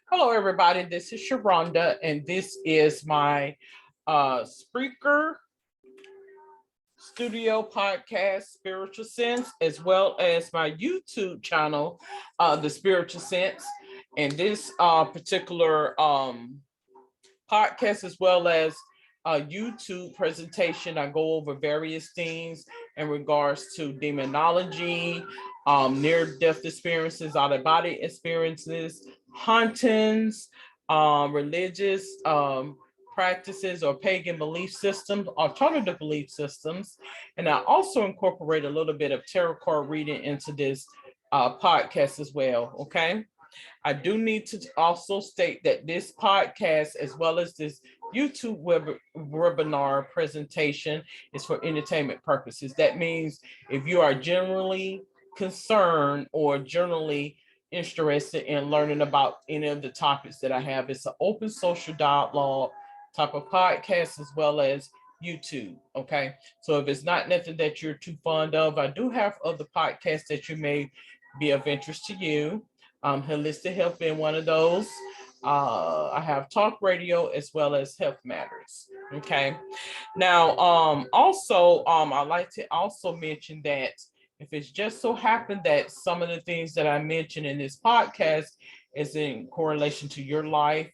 Hello, everybody. This is Sharonda, and this is my Spreaker Studio podcast, Spiritual Sense, as well as my YouTube channel, The Spiritual Sense. And this particular podcast, as well as a YouTube presentation, I go over various things in regards to demonology, near-death experiences, out-of-body experiences, hauntings, religious practices or pagan belief systems, alternative belief systems. And I also incorporate a little bit of tarot card reading into this podcast as well. Okay. I do need to also state that this podcast, as well as this YouTube webinar presentation, is for entertainment purposes. That means if you are generally concerned or generally interested in learning about any of the topics that I have, it's an open social dialogue type of podcast as well as YouTube. Okay. So if it's not nothing that you're too fond of, I do have other podcasts that you may be of interest to you. Holistic Health being one of those. I have talk radio as well as health matters. Okay. Now, I like to also mention that if it's just so happened that some of the things that I mentioned in this podcast is in correlation to your life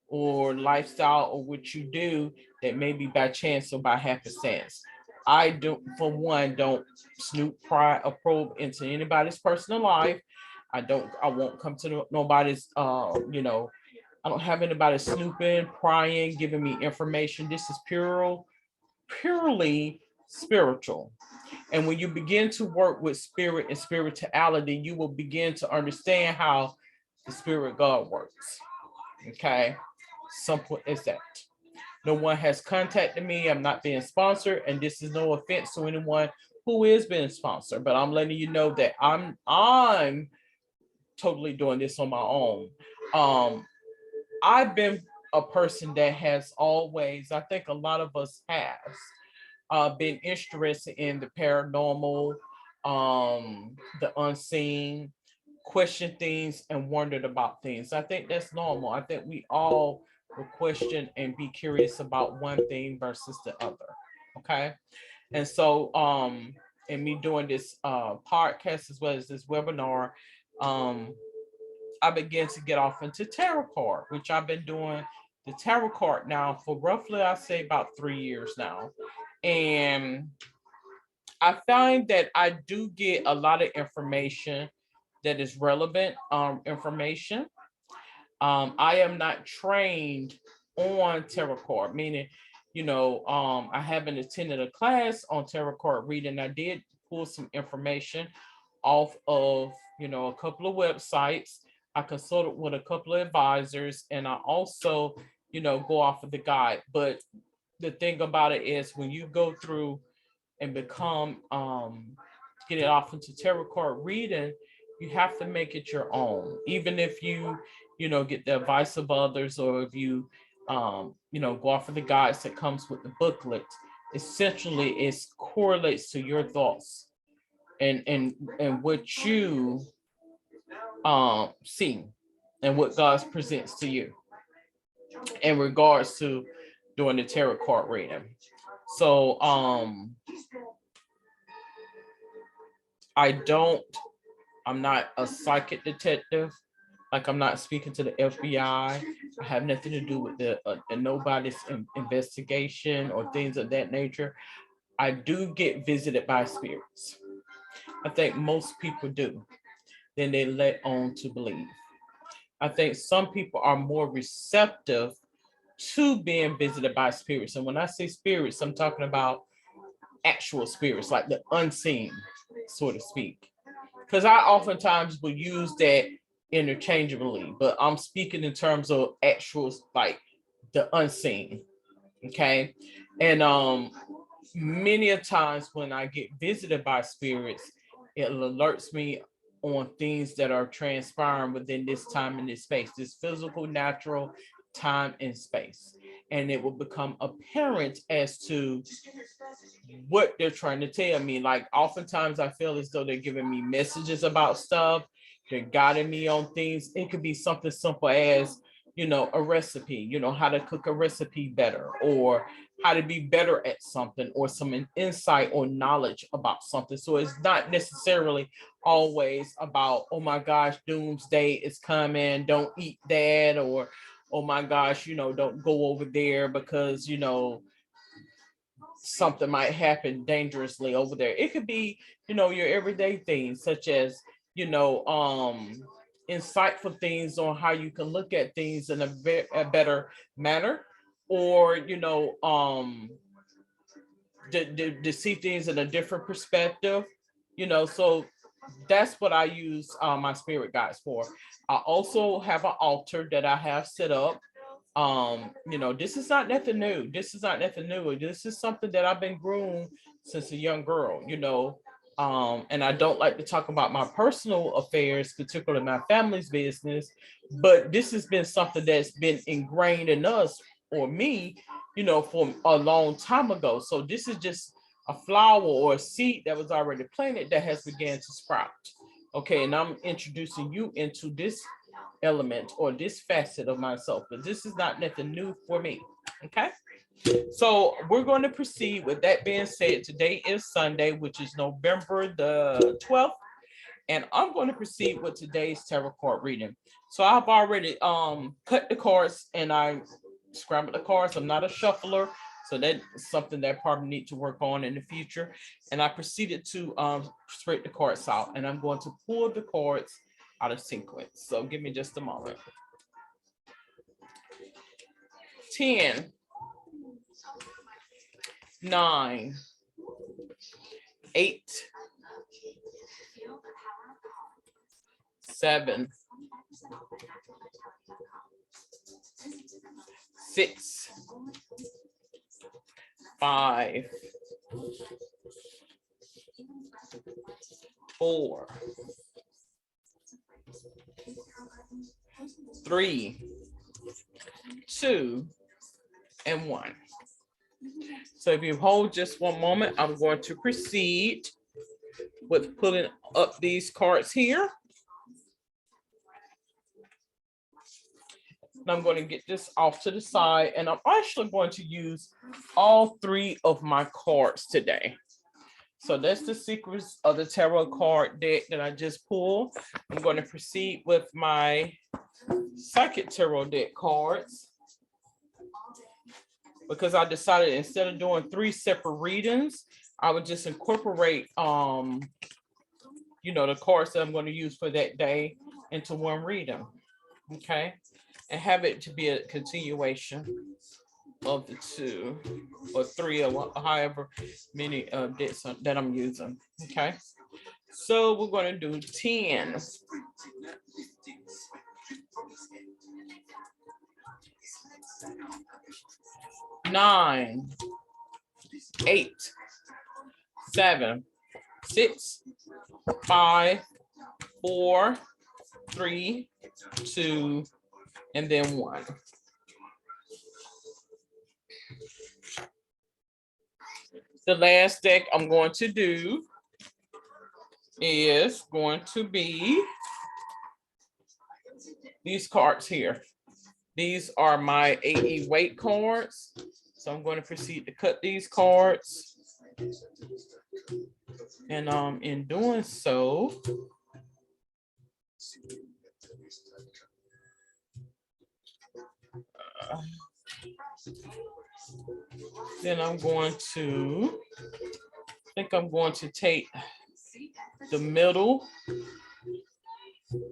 or lifestyle or what you do, that may be by chance or by happenstance. I don't, for one, don't snoop, pry, or probe into anybody's personal life. I won't come to nobody's, I don't have anybody snooping, prying, giving me information. This is purely spiritual. And when you begin to work with spirit and spirituality, you will begin to understand how the spirit God works. Okay. Simple as that. No one has contacted me. I'm not being sponsored, and this is no offense to anyone who is being sponsored, but I'm letting you know that I'm totally doing this on my own. Um, I've been a person that has always, I think a lot of us has, been interested in the paranormal, the unseen, question things and wondered about things. I think that's normal. I think we all will question and be curious about one thing versus the other. Okay. And so in me doing this podcast as well as this webinar, um I began to get off into tarot card, which I've been doing the tarot card now for roughly, I say, about 3 years now. And I find that I do get a lot of information that is relevant information. I am not trained on tarot card, meaning, I haven't attended a class on tarot card reading. I did pull some information off of, a couple of websites. I consulted with a couple of advisors, and I also, go off of the guide. But the thing about it is when you go through and become get it off into tarot card reading, you have to make it your own. Even if you, get the advice of others, or if you go off of the guides that comes with the booklet, essentially it correlates to your thoughts and what you see and what God presents to you in regards to doing the tarot card reading. So I don't I'm not a psychic detective. Like, I'm not speaking to the FBI. I have nothing to do with the nobody's investigation or things of that nature. I do get visited by spirits. I think most people do. Then they let on to believe. I think some people are more receptive to being visited by spirits. And when I say spirits, I'm talking about actual spirits, like the unseen, so to speak. Because I oftentimes will use that interchangeably, but I'm speaking in terms of actual, like the unseen. Okay. And many a times when I get visited by spirits, it alerts me on things that are transpiring within this time and this space, this physical, natural time and space. And it will become apparent as to what they're trying to tell me. Like, oftentimes I feel as though they're giving me messages about stuff. They're guiding me on things. It could be something simple as, you know, a recipe, you know, how to cook a recipe better, or how to be better at something, or some insight or knowledge about something. So it's not necessarily always about, oh my gosh, doomsday is coming, don't eat that, or oh my gosh, you know, don't go over there because, you know, something might happen dangerously over there. It could be, you know, your everyday things, such as, you know, insightful things on how you can look at things in a better manner, or, you know, to see things in a different perspective, you know. So that's what I use my spirit guides for. I also have an altar that I have set up. You know, this is not nothing new. This is not nothing new. This is something that I've been groomed since a young girl, you know. And I don't like to talk about my personal affairs, particularly my family's business, but this has been something that's been ingrained in us, or me, you know, from a long time ago. So this is just a flower or a seed that was already planted that has began to sprout. Okay, and I'm introducing you into this element or this facet of myself, but this is not nothing new for me. Okay, so we're going to proceed. With that being said, today is Sunday, which is November the 12th, and I'm going to proceed with today's tarot card reading. So I've already cut the cards and I scrambled the cards. I'm not a shuffler, so that's something that I probably need to work on in the future. And I proceeded to spread the cards out, and I'm going to pull the cards out of sequence. So give me just a moment. 10, 9, 8, 7, 6, 5, 4, 3, 2, and 1. So if you hold just one moment, I'm going to proceed with pulling up these cards here. And I'm going to get this off to the side, and I'm actually going to use all 3 of my cards today. So that's the secrets of the tarot card deck that I just pulled. I'm going to proceed with my psychic tarot deck cards, because I decided instead of doing 3 separate readings, I would just incorporate you know, the cards that I'm going to use for that day into one reading. Okay, and have it to be a continuation of the 2 or 3 or however many decks that I'm using. Okay, so we're going to do 10, 9, 8, 7, 6, 5, 4, 3, 2, and then 1. The last deck I'm going to do is going to be these cards here. These are my AE weight cards. So I'm going to proceed to cut these cards. And in doing so, then I'm going to, I'm going to take the middle,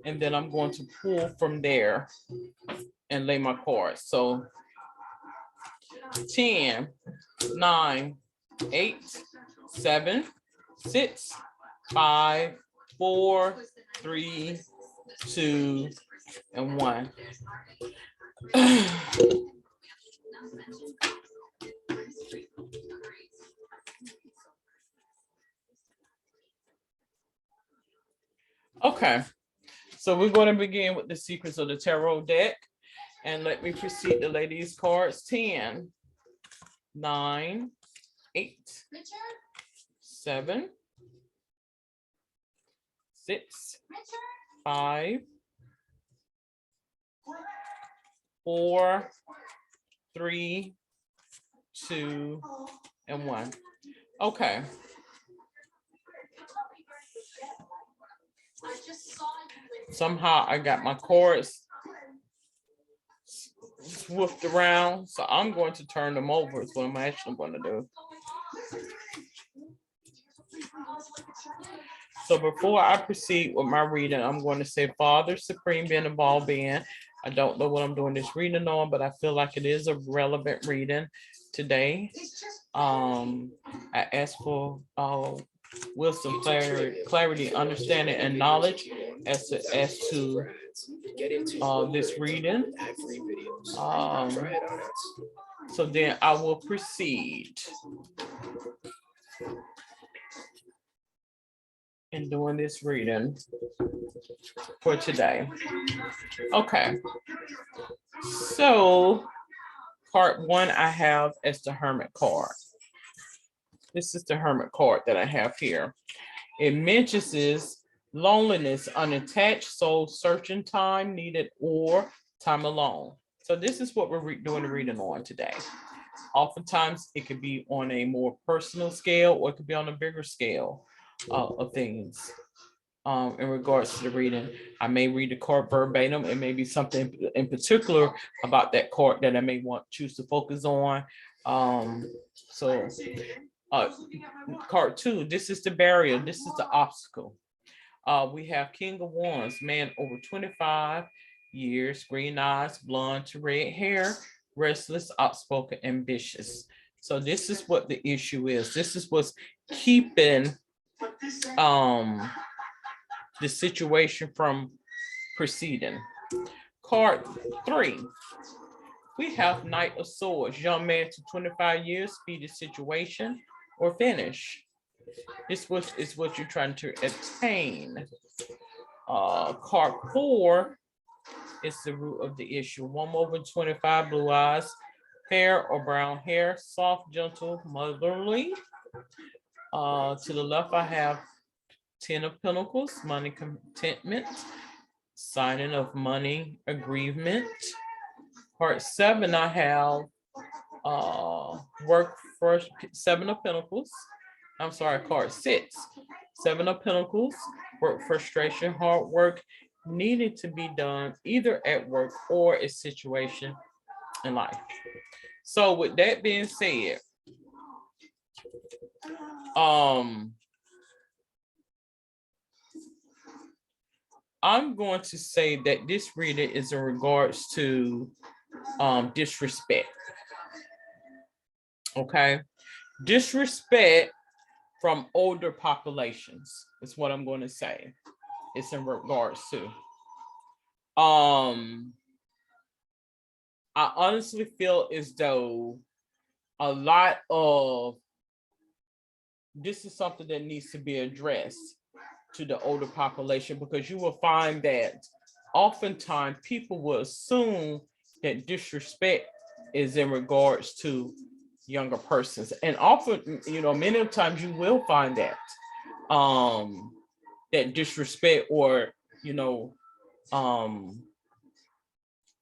and then I'm going to pull from there and lay my cards. So 10, 9, 8, 7, 6, 5, 4, 3, 2, and 1. Okay, so we're going to begin with the secrets of the tarot deck, and let me proceed to lay these cards. 10, 9, 8, 7, 6, 5, 4, 3, 2, and 1. Okay. Somehow I got my chords swooped around, so I'm going to turn them over is what I'm actually going to do. So before I proceed with my reading, I'm going to say, Father Supreme, being involved being. I don't know what I'm doing this reading on, but I feel like it is a relevant reading today. I ask for wisdom, clarity, understanding, and knowledge as to this reading. So then I will proceed in doing this reading for today. Okay. So part 1 I have as the Hermit card. This is the Hermit card that I have here. It mentions loneliness, unattached, soul searching, time needed, or time alone. So this is what we're doing the reading on today. Oftentimes it could be on a more personal scale, or it could be on a bigger scale of things. In regards to the reading, I may read the card verbatim. It may be something in particular about that card that I may choose to focus on. Card 2, this is the barrier, this is the obstacle. We have King of Wands, man over 25 years, green eyes, blonde to red hair, restless, outspoken, ambitious. So this is what the issue is. This is what's keeping the situation from proceeding. Card 3, we have Knight of Swords, young man to 25 years, speedy situation or finish. This is what you're trying to attain. Card 4 is the root of the issue. Woman over 25, blue eyes, fair or brown hair, soft, gentle, motherly. To the left, I have 10 of Pentacles, money, contentment, signing of money, aggrievement. Part 7, I have work first, 7 of Pentacles. I'm sorry, card 6, 7 of Pentacles, work frustration, hard work needed to be done either at work or a situation in life. So with that being said, I'm going to say that this reading is in regards to disrespect. Okay, disrespect from older populations is what I'm going to say. It's in regards to. I honestly feel as though a lot of this is something that needs to be addressed to the older population, because you will find that oftentimes people will assume that disrespect is in regards to younger persons, and often, many of times you will find that that disrespect or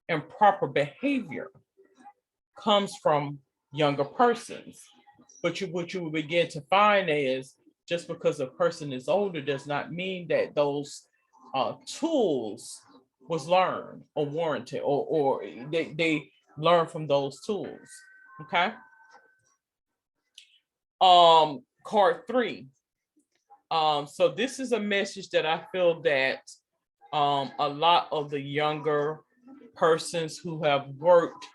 improper behavior comes from younger persons. But what you will begin to find is, just because a person is older does not mean that those tools was learned or warranted, or they learn from those tools. Okay. Card 3. So this is a message that I feel that a lot of the younger persons who have worked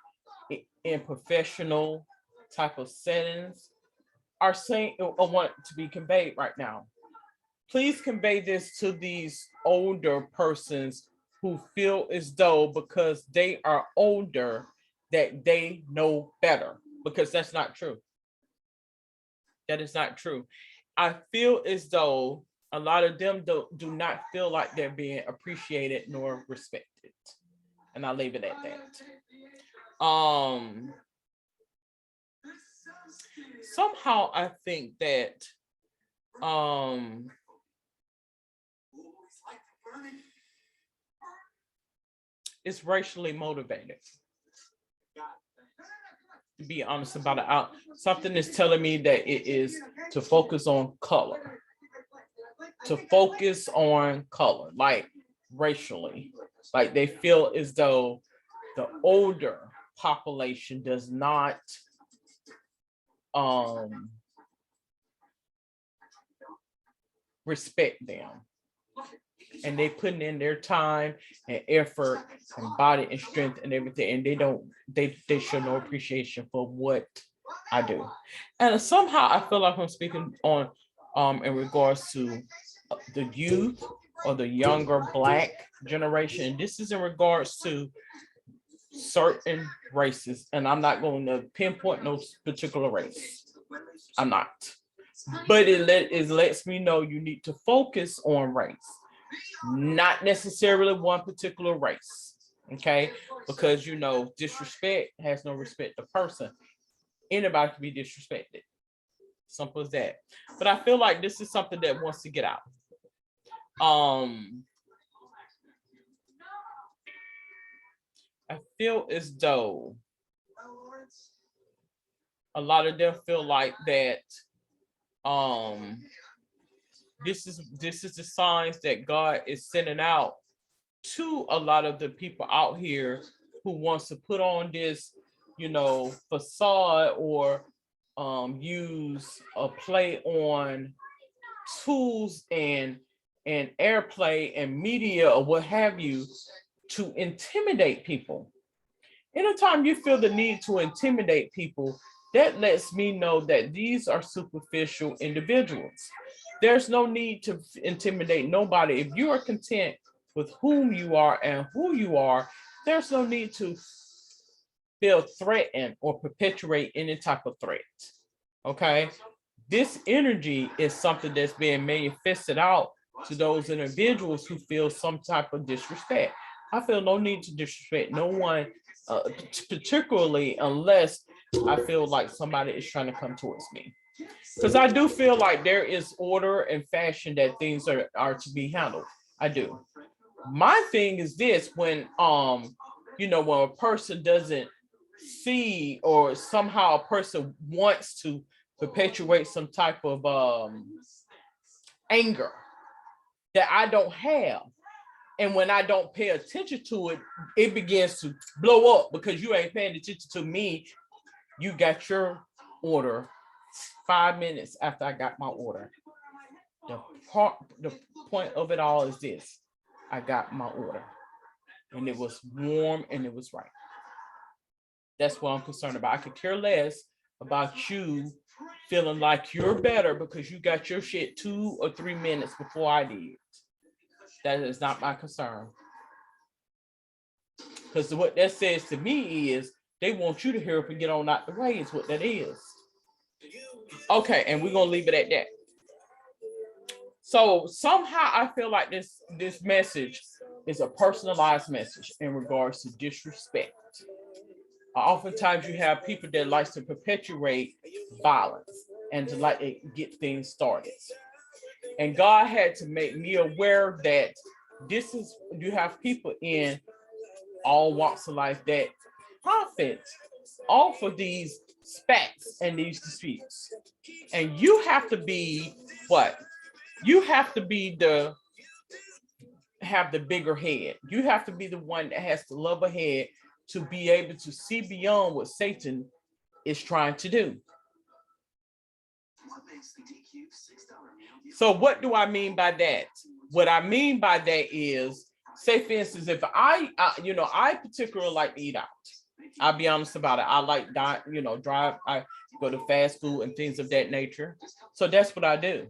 in professional type of settings are saying or want to be conveyed right now. Please convey this to these older persons who feel as though because they are older that they know better, because that's not true. That is not true. I feel as though a lot of them do not feel like they're being appreciated nor respected. And I'll leave it at that. Somehow I think that it's racially motivated. To be honest about it, something is telling me that it is to focus on color. To focus on color, like racially. Like they feel as though the older population does not respect them. And they putting in their time and effort and body and strength and everything, and they show no appreciation for what I do. And somehow I feel like I'm speaking on in regards to the youth or the younger Black generation. This is in regards to certain races, and I'm not going to pinpoint no particular race. I'm not. But it lets me know you need to focus on race, not necessarily one particular race, okay? Because, you know, disrespect has no respect to person. Anybody can be disrespected. Simple as that. But I feel like this is something that wants to get out. I feel as though a lot of them feel like that this is the signs that God is sending out to a lot of the people out here who wants to put on this, you know, facade or use a play on tools and airplay and media or what have you to intimidate people. Anytime you feel the need to intimidate people, that lets me know that these are superficial individuals. There's no need to intimidate nobody. If you are content with whom you are and who you are, there's no need to feel threatened or perpetuate any type of threat. Okay? This energy is something that's being manifested out to those individuals who feel some type of disrespect. I feel no need to disrespect no one, particularly unless I feel like somebody is trying to come towards me. Because I do feel like there is order and fashion that things are to be handled. I do. My thing is this: when you know, when a person doesn't see or somehow a person wants to perpetuate some type of anger that I don't have. And when I don't pay attention to it, it begins to blow up because you ain't paying attention to me. You got your order 5 minutes after I got my order. The point of it all is this: I got my order and it was warm and it was right. That's what I'm concerned about. I could care less about you feeling like you're better because you got your shit 2 or 3 minutes before I did. That is not my concern. Because what that says to me is they want you to hurry up and get on out the way is what that is. Okay, and we're going to leave it at that. So somehow I feel like this message is a personalized message in regards to disrespect. Oftentimes you have people that like to perpetuate violence and to like to get things started. And God had to make me aware that you have people in all walks of life that profit off of these spats and these disputes. And you have to be what? You have to be have the bigger head. You have to be the one that has the level head to be able to see beyond what Satan is trying to do. So what do I mean by that? What I mean by that is, say for instance, if I particularly like to eat out. I'll be honest about it. I like drive. I go to fast food and things of that nature. So that's what I do.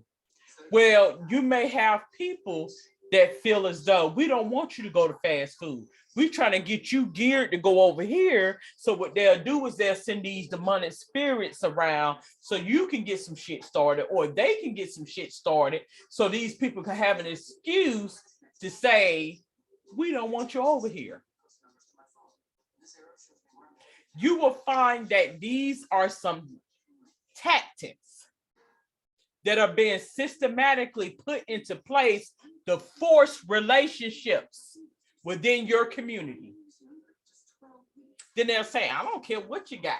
Well, you may have people that feel as though we don't want you to go to fast food. We're trying to get you geared to go over here. So what they'll do is they'll send these demonic spirits around so you can get some shit started, or they can get some shit started so these people can have an excuse to say, we don't want you over here. You will find that these are some tactics that are being systematically put into place to force relationships within your community. Then they'll say, I don't care what you got.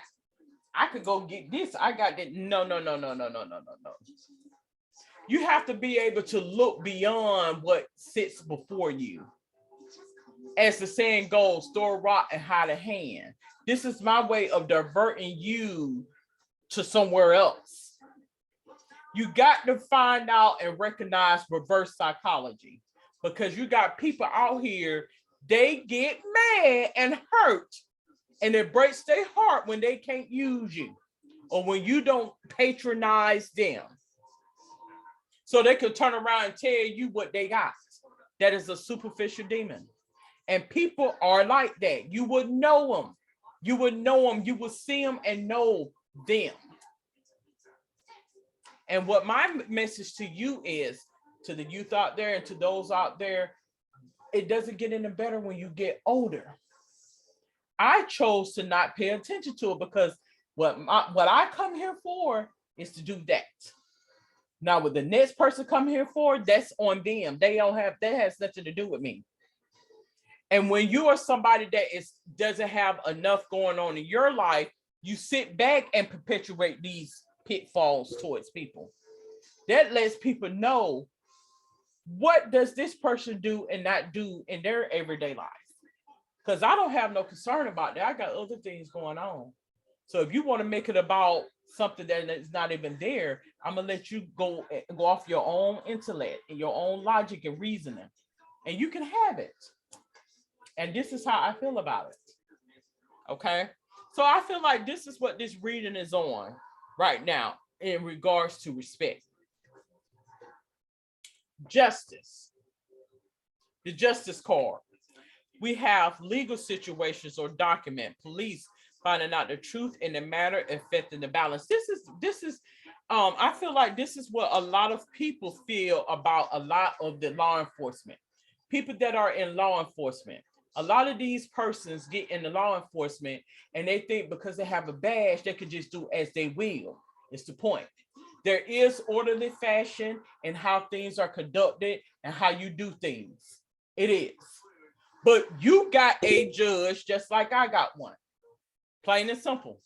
I could go get this. I got that. No, no, no, no, no, no, no, no, no. You have to be able to look beyond what sits before you. As the saying goes, throw a rock and hide a hand. This is my way of diverting you to somewhere else. You got to find out and recognize reverse psychology, because you got people out here, they get mad and hurt, and it breaks their heart when they can't use you or when you don't patronize them. So they can turn around and tell you what they got. That is a superficial demon. And people are like that. You would know them. You would know them. You would see them and know them. And what my message to you is, to the youth out there and to those out there, it doesn't get any better when you get older. I chose to not pay attention to it because what I come here for is to do that. Now, what the next person come here for, that's on them. That has nothing to do with me. And when you are somebody that doesn't have enough going on in your life, you sit back and perpetuate these pitfalls towards people. That lets people know, what does this person do and not do in their everyday life? Because I don't have no concern about that. I got other things going on. So if you want to make it about something that is not even there, I'm gonna let you go off your own intellect and your own logic and reasoning, and you can have it. And this is how I feel about it. Okay. So I feel like this is what this reading is on right now in regards to respect. Justice. The justice card. We have legal situations or document, police finding out the truth in the matter affecting the balance. This is I feel like this is what a lot of people feel about a lot of the law enforcement. People that are in law enforcement. A lot of these persons get into law enforcement and they think because they have a badge, they can just do as they will. It's the point. There is orderly fashion in how things are conducted and how you do things. It is. But you got a judge just like I got one. Plain and simple.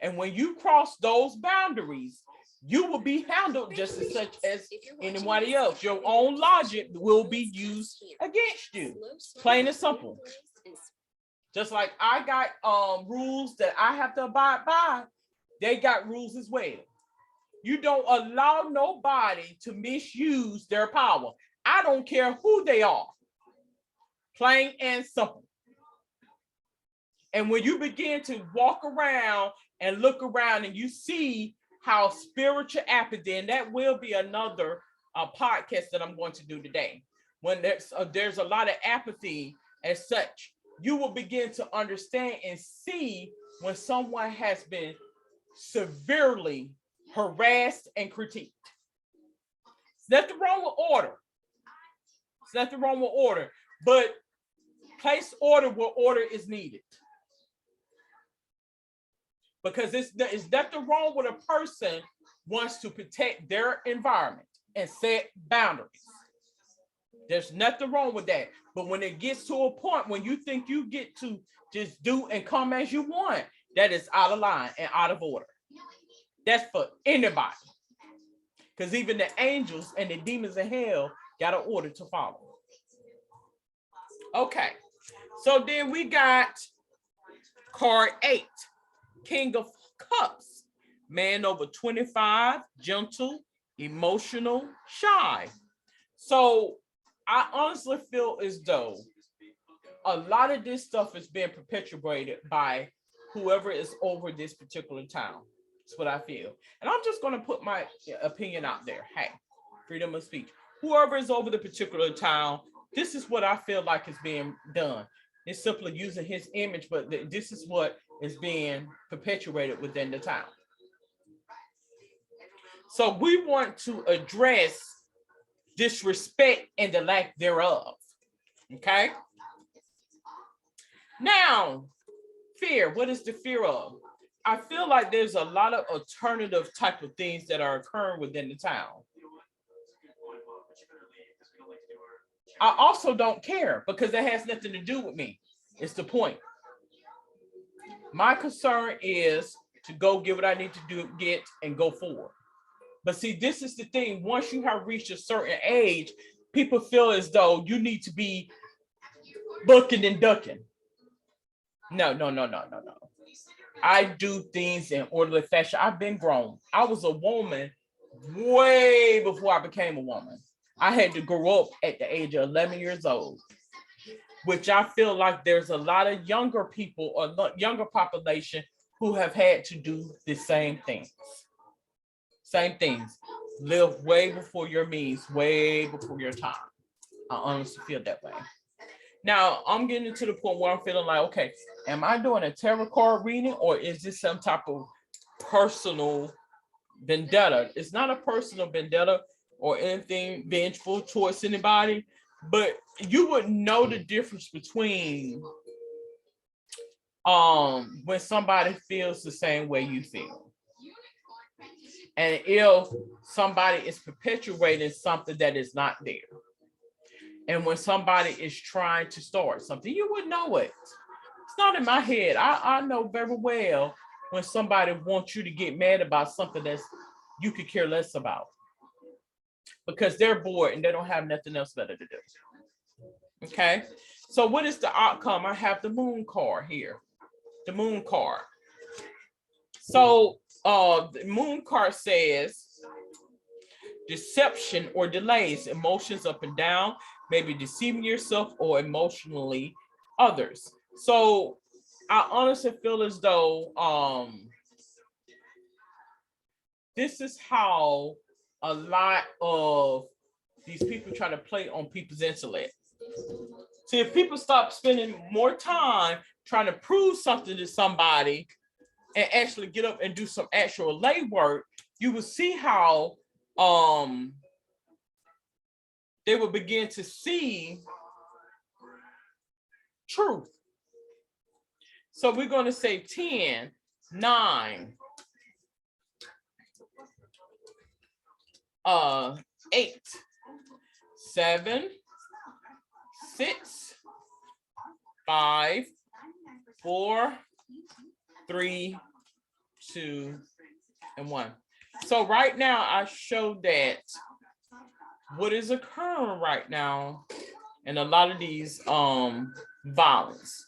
And when you cross those boundaries, you will be handled just as such as anybody else. Your own logic will be used against you. Plain and simple. Just like I got rules that I have to abide by, they got rules as well. You don't allow nobody to misuse their power. I don't care who they are. Plain and simple. And when you begin to walk around and look around and you see how spiritual apathy, and that will be another podcast that I'm going to do today. When there's a lot of apathy as such, you will begin to understand and see when someone has been severely harassed and critiqued. There's nothing wrong with order. There's nothing wrong with order, but place order where order is needed. Because it's nothing wrong with a person wants to protect their environment and set boundaries. There's nothing wrong with that. But when it gets to a point when you think you get to just do and come as you want, that is out of line and out of order. That's for anybody. Because even the angels and the demons in hell got an order to follow. Okay. So then we got card 8. King of Cups, man over 25, gentle, emotional, shy. So I honestly feel as though a lot of this stuff is being perpetuated by whoever is over this particular town. That's what I feel. And I'm just going to put my opinion out there. Hey, freedom of speech. Whoever is over the particular town, this is what I feel like is being done. It's simply using his image, but this is what is being perpetuated within the town. So we want to address disrespect and the lack thereof. Okay. Now, fear. What is the fear of? I feel like there's a lot of alternative type of things that are occurring within the town. I also don't care because that has nothing to do with me. It's the point. My concern is to go get what I need to do, get and go forward. But see, this is the thing. Once you have reached a certain age, people feel as though you need to be booking and ducking. No, no, no, no, no, no. I do things in orderly fashion. I've been grown. I was a woman way before I became a woman. I had to grow up at the age of 11 years old, which I feel like there's a lot of younger people or younger population who have had to do the same things. Same things. Live way before your means, way before your time. I honestly feel that way. Now I'm getting to the point where I'm feeling like, okay, am I doing a tarot card reading or is this some type of personal vendetta? It's not a personal vendetta or anything vengeful towards anybody, but you would know the difference between when somebody feels the same way you feel. And if somebody is perpetuating something that is not there. And when somebody is trying to start something, you would know it. It's not in my head. I know very well when somebody wants you to get mad about something that's you could care less about because they're bored and they don't have nothing else better to do. Okay. So what is the outcome? I have the moon card here. The moon card. So the moon card says deception or delays, emotions up and down, maybe deceiving yourself or emotionally others. So I honestly feel as though this is how a lot of these people try to play on people's intellect. See, if people stop spending more time trying to prove something to somebody and actually get up and do some actual lay work, you will see how they will begin to see truth. So we're going to say 10, 9, 8, 7, 6, 5, 4, 3, 2, and 1. So right now I show that what is occurring right now in a lot of these violence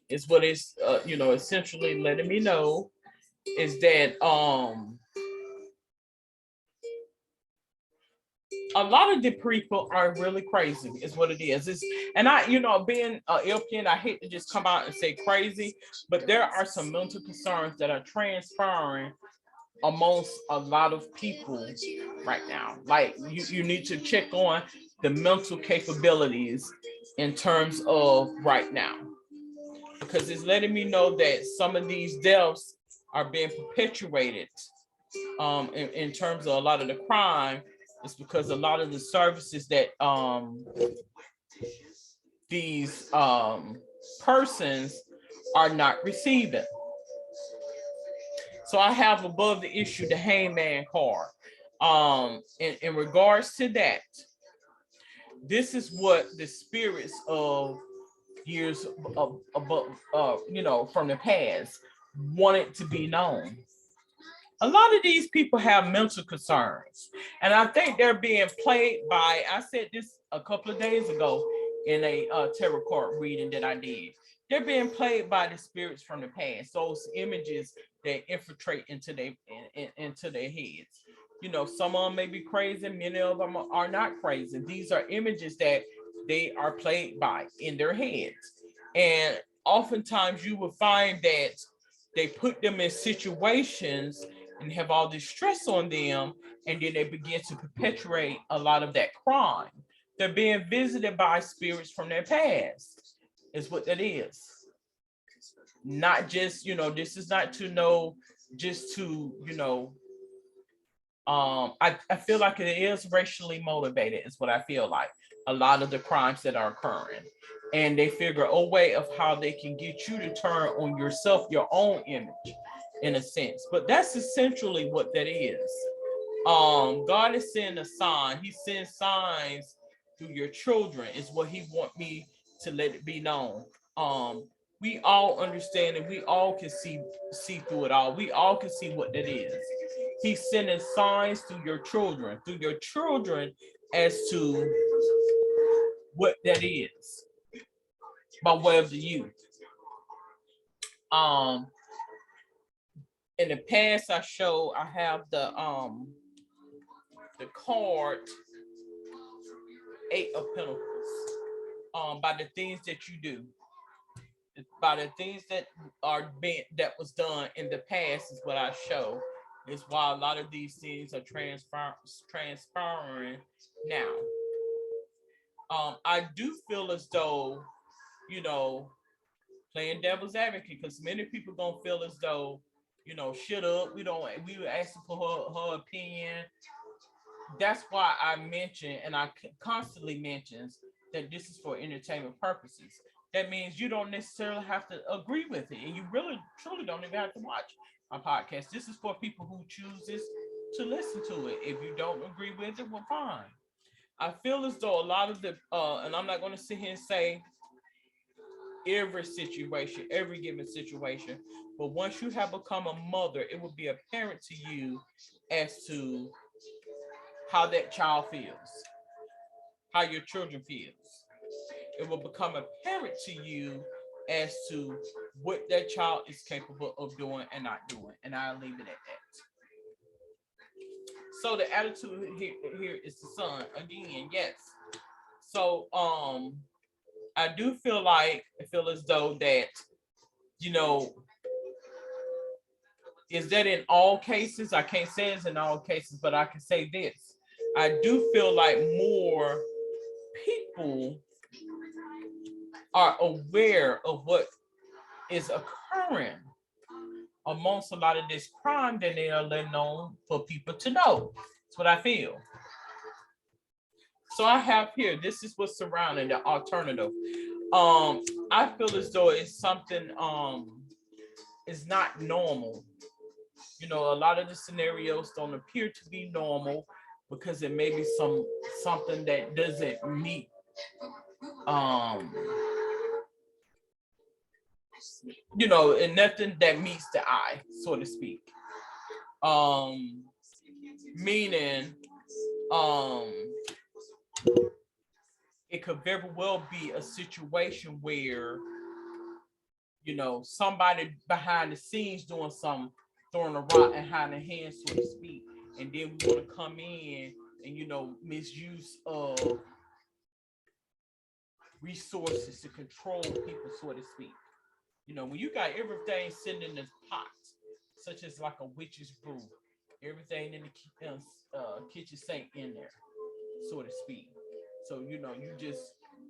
is what is essentially letting me know is that a lot of the people are really crazy is what it is. And I, being LPN, I hate to just come out and say crazy, but there are some mental concerns that are transpiring amongst a lot of people right now. Like you need to check on the mental capabilities in terms of right now, because it's letting me know that some of these deaths are being perpetuated in terms of a lot of the crime. It's because a lot of the services that these persons are not receiving. So I have above the issue the hangman card. In regards to that, this is what the spirits of years above, from the past wanted to be known. A lot of these people have mental concerns, and I think they're being played by. I said this a couple of days ago in a tarot card reading that I did. They're being played by the spirits from the past. Those images that infiltrate into their heads. Some of them may be crazy, many of them are not crazy. These are images that they are played by in their heads. And oftentimes you will find that they put them in situations and have all this stress on them, and then they begin to perpetuate a lot of that crime. They're being visited by spirits from their past, is what that is. Not just, this is not to know, just to, I feel like it is racially motivated, is what I feel like. A lot of the crimes that are occurring. And they figure a way of how they can get you to turn on yourself, your own image, in a sense. But that's essentially what that is. God is sending a sign. He sends signs through your children, is what he want me to let it be known. We all understand and we all can see through it all. We all can see what that is. He's sending signs through your children, as to what that is by way of the youth. Um, in the past, I have the card Eight of Pentacles. By the things that you do, by the things that was done in the past is what I show. Is why a lot of these things are transpiring now. I do feel as though, you know, playing devil's advocate, because many people gonna feel as though, shut up. We were asking for her opinion. That's why I mention, and I constantly mentions, that this is for entertainment purposes. That means you don't necessarily have to agree with it, and you really truly don't even have to watch my podcast. This is for people who chooses to listen to it. If you don't agree with it, well, fine. I feel as though a lot of the and I'm not going to sit here and say every situation, every given situation, but once you have become a mother, it will be apparent to you as to how that child feels, how your children feels. It will become apparent to you as to what that child is capable of doing and not doing. And I'll leave it at that. So the attitude here is the son. Again, yes. So I do feel as though that, you know, is that in all cases? I can't say it's in all cases, but I can say this. I do feel like more people are aware of what is occurring amongst a lot of this crime than they are letting on for people to know. That's what I feel. So I have here, this is what's surrounding the alternative. I feel as though it's something is not normal. A lot of the scenarios don't appear to be normal because it may be something that doesn't meet um and nothing that meets the eye, so to speak. Um Meaning, um it could very well be a situation where, somebody behind the scenes doing some, throwing a rock and hiding hands, so to speak, and then we want to come in and misuse of resources to control people, so to speak. When you got everything sitting in the pot, such as like a witch's brew, everything in the kitchen sink in there, so to speak. So you just,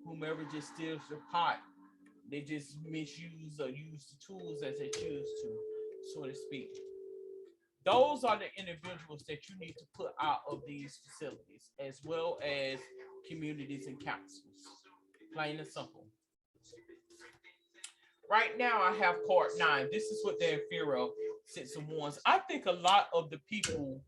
whomever just steals the pot, they just misuse or use the tools as they choose to, so to speak. Those are the individuals that you need to put out of these facilities, as well as communities and councils. Plain and simple. Right now, I have part 9. This is what the inferior sits and warns. I think a lot of the people,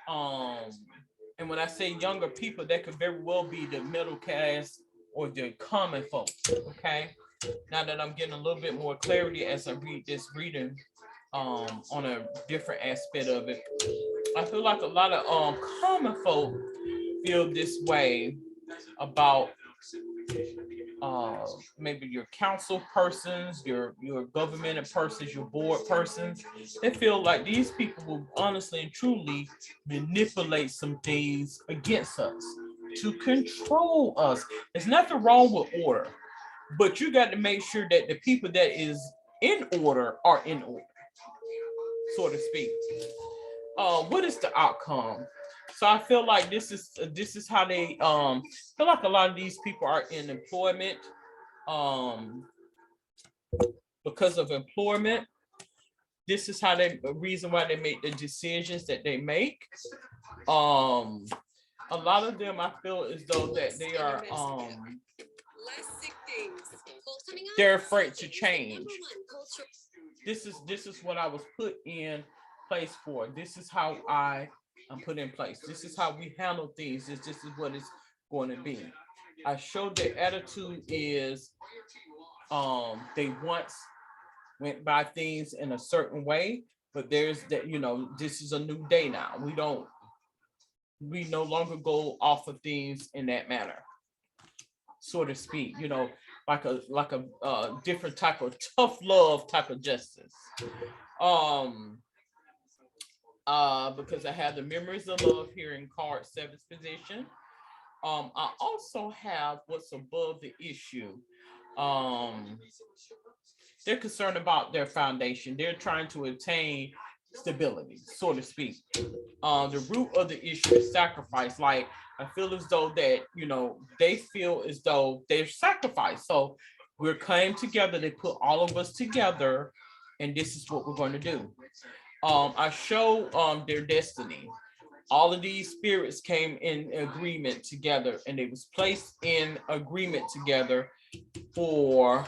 and when I say younger people, that could very well be the middle class or the common folk. Okay. Now that I'm getting a little bit more clarity as I read this reading, on a different aspect of it, I feel like a lot of common folk feel this way about maybe your council persons, your government persons, your board persons. They feel like these people will honestly and truly manipulate some things against us to control us. There's nothing wrong with order, but you got to make sure that the people that is in order are in order, so to speak. What is the outcome? So I feel like this is how they feel like a lot of these people are in employment um because of employment. This is how they reason why they make the decisions that they make. Um a lot of them, I feel as though that they are they're afraid to change. This is what I was put in place for. This is how I am put in place. This is how we handle things. This is what it's going to be. I showed the attitude is They once went by things in a certain way, but there's that, this is a new day now. We no longer go off of things in that manner, so to speak, like a different type of tough love type of justice. Um because I have the memories of love here in card seventh position. I also have what's above the issue. Um, they're concerned about their foundation. They're trying to attain stability, so to speak. The root of the issue is sacrifice. Like I feel as though that they feel as though they're sacrificed. So we're coming together. They put all of us together, and this is what we're going to do. I show their destiny. All of these spirits came in agreement together, and they was placed in agreement together for,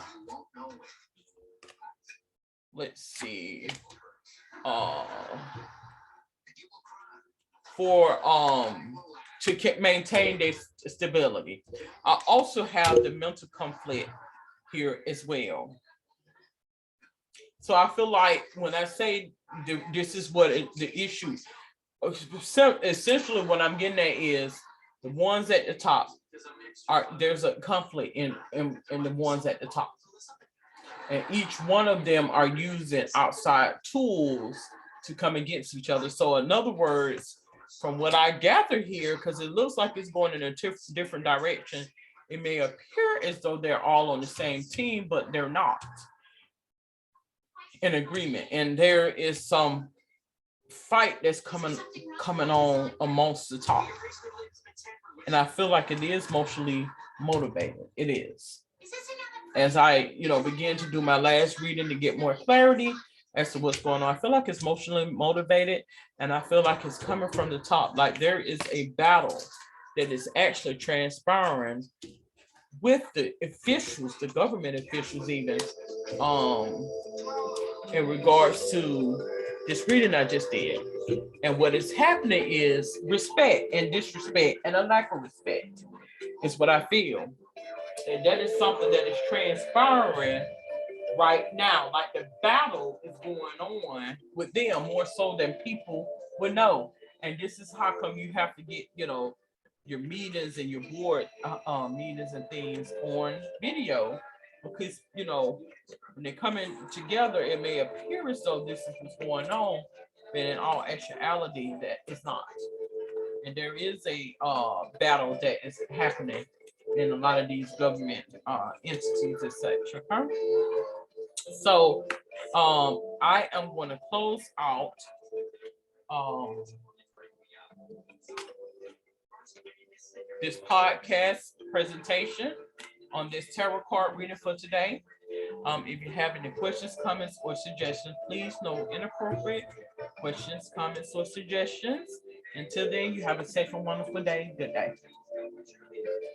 let's see, uh for to maintain their stability. I also have the mental conflict here as well. So I feel like when I say this is what the issue, essentially what I'm getting at is the ones at the top there's a conflict in the ones at the top, and each one of them are using outside tools to come against each other. So in other words, from what I gather here, because it looks like it's going in a different direction, it may appear as though they're all on the same team, but they're not in agreement, and there is some fight that's coming on amongst the top, and I feel like it is emotionally motivated. It is. As I begin to do my last reading to get more clarity as to what's going on, I feel like it's emotionally motivated, and I feel like it's coming from the top. Like there is a battle that is actually transpiring with the officials, the government officials, even in regards to this reading I just did. And what is happening is respect and disrespect and a lack of respect is what I feel. And that is something that is transpiring right now. Like the battle is going on with them more so than people would know. And this is how come you have to get, your meetings and your board meetings and things on video, because when they're coming together, it may appear as though this is what's going on, but in all actuality, that it's not. And there is a battle that is happening in a lot of these government entities and such. Okay? So I am going to close out this podcast presentation on this tarot card reading for today. If you have any questions, comments, or suggestions, please no inappropriate questions, comments, or suggestions. Until then, you have a safe and wonderful day. Good day.